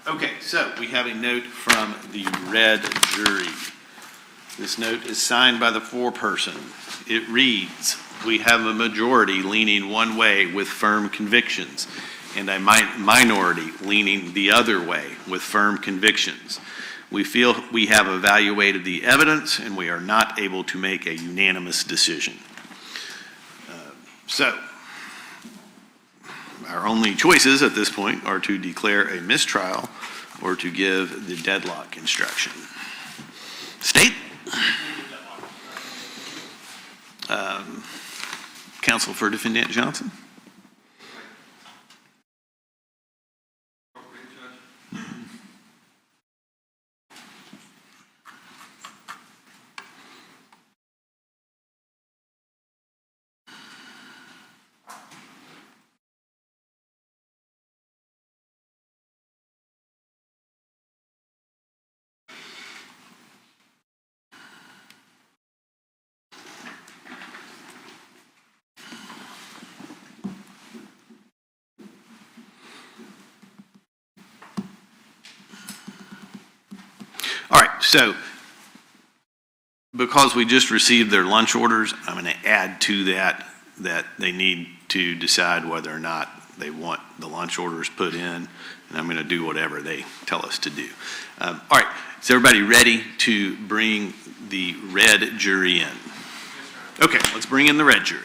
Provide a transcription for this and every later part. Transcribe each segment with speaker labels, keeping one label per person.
Speaker 1: Okay, so we have a note from the red jury. This note is signed by the foreperson. It reads, "We have a majority leaning one way with firm convictions and a minority leaning the other way with firm convictions. We feel we have evaluated the evidence and we are not able to make a unanimous decision." So, our only choices at this point are to declare a mistrial or to give the deadlock instruction. State? Counsel for Defendant Johnson? All right, so because we just received their lunch orders, I'm going to add to that they need to decide whether or not they want the lunch orders put in, and I'm going to do whatever they tell us to do. All right, is everybody ready to bring the red jury in? Okay, let's bring in the red jury.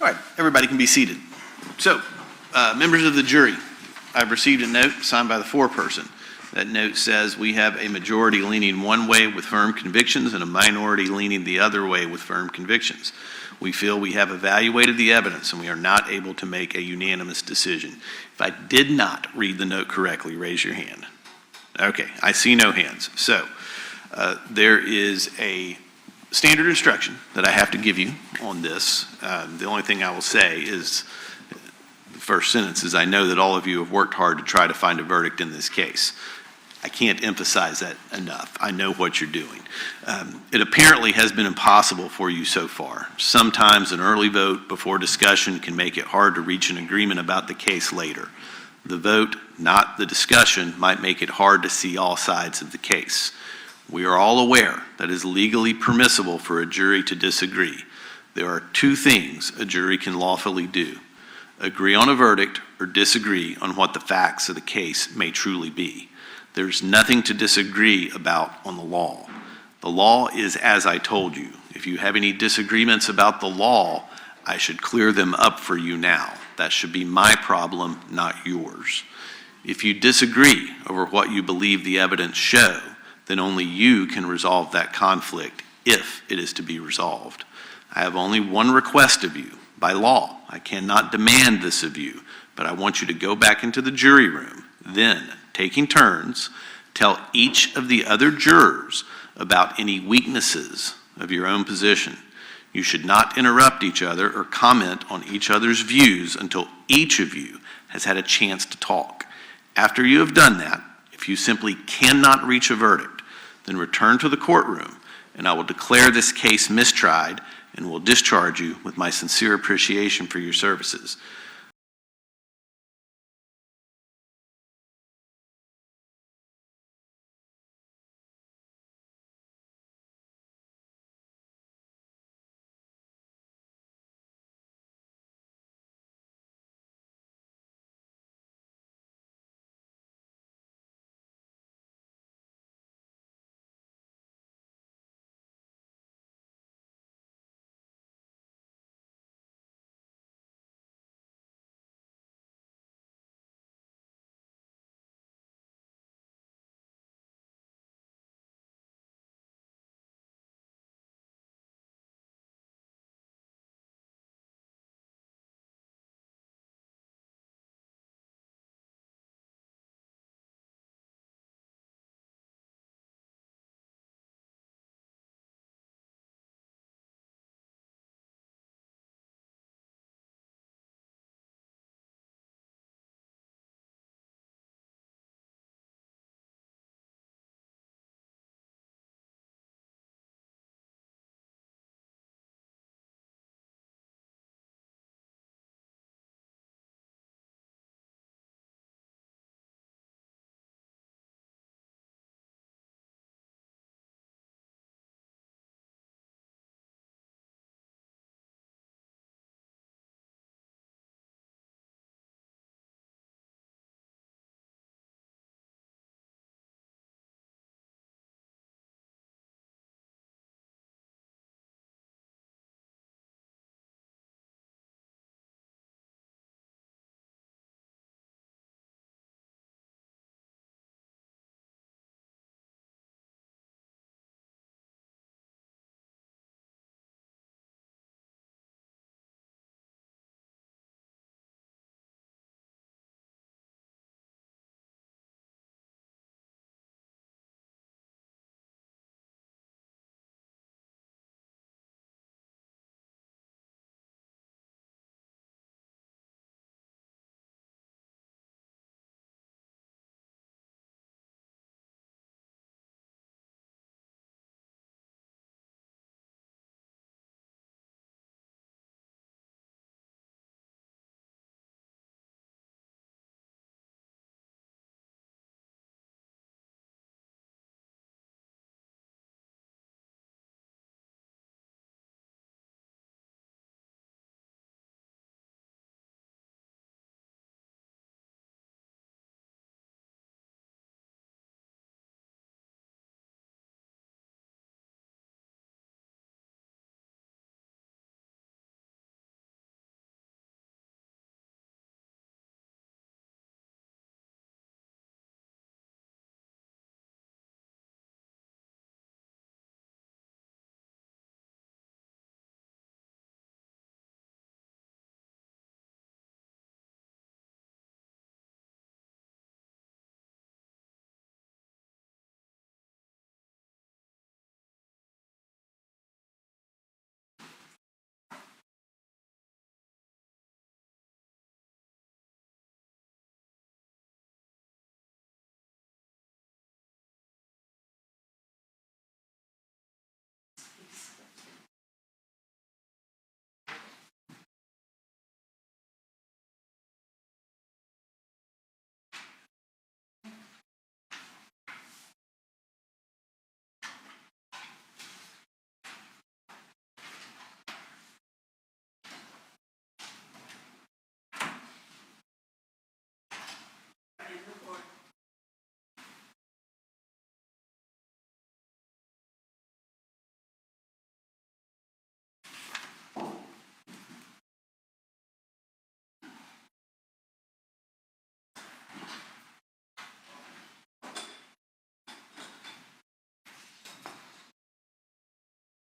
Speaker 1: All right, everybody can be seated. So, members of the jury, I've received a note signed by the foreperson. That note says we have a majority leaning one way with firm convictions and a minority leaning the other way with firm convictions. We feel we have evaluated the evidence and we are not able to make a unanimous decision. If I did not read the note correctly, raise your hand. Okay, I see no hands. So, there is a standard instruction that I have to give you on this. The only thing I will say is, the first sentence is, I know that all of you have worked hard to try to find a verdict in this case. I can't emphasize that enough. I know what you're doing. It apparently has been impossible for you so far. Sometimes an early vote before discussion can make it hard to reach an agreement about the case later. The vote, not the discussion, might make it hard to see all sides of the case. We are all aware that it is legally permissible for a jury to disagree. There are two things a jury can lawfully do: agree on a verdict or disagree on what the facts of the case may truly be. There's nothing to disagree about on the law. The law is as I told you. If you have any disagreements about the law, I should clear them up for you now. That should be my problem, not yours. If you disagree over what you believe the evidence show, then only you can resolve that conflict if it is to be resolved. I have only one request of you. By law, I cannot demand this of you, but I want you to go back into the jury room. Then, taking turns, tell each of the other jurors about any weaknesses of your own position. You should not interrupt each other or comment on each other's views until each of you has had a chance to talk. After you have done that, if you simply cannot reach a verdict, then return to the courtroom, and I will declare this case mistried and will discharge you with my sincere appreciation for your services.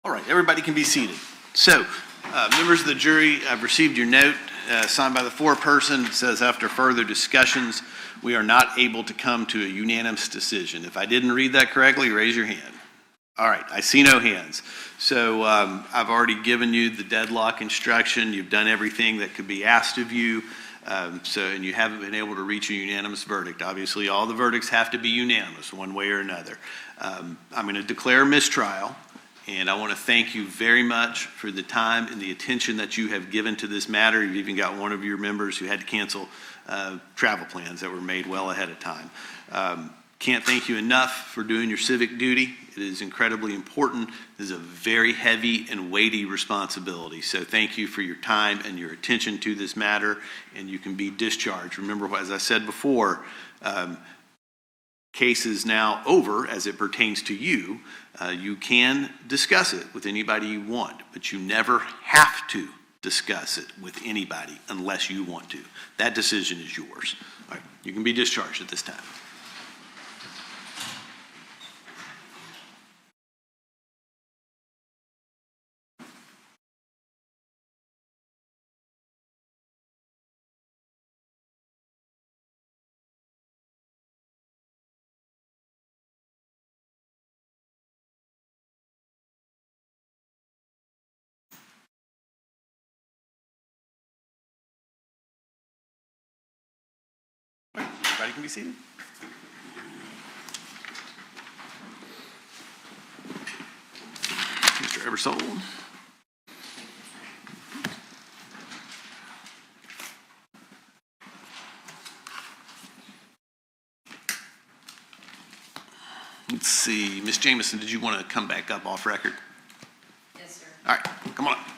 Speaker 1: All right, everybody can be seated. So, members of the jury, I've received your note signed by the foreperson. It says, after further discussions, we are not able to come to a unanimous decision. If I didn't read that correctly, raise your hand. All right, I see no hands. So I've already given you the deadlock instruction. You've done everything that could be asked of you. And you haven't been able to reach a unanimous verdict. Obviously, all the verdicts have to be unanimous one way or another. I'm going to declare mistrial, and I want to thank you very much for the time and the attention that you have given to this matter. You've even got one of your members who had to cancel travel plans that were made well ahead of time. Can't thank you enough for doing your civic duty. It is incredibly important. This is a very heavy and weighty responsibility. So thank you for your time and your attention to this matter, and you can be discharged. Remember, as I said before, case is now over as it pertains to you. You can discuss it with anybody you want, but you never have to discuss it with anybody unless you want to. That decision is yours. All right, you can be discharged at this time. Everybody can be seated. Mr. Eversole. Let's see, Ms. Jamison, did you want to come back up off record?
Speaker 2: Yes, sir.
Speaker 1: All right, come on up.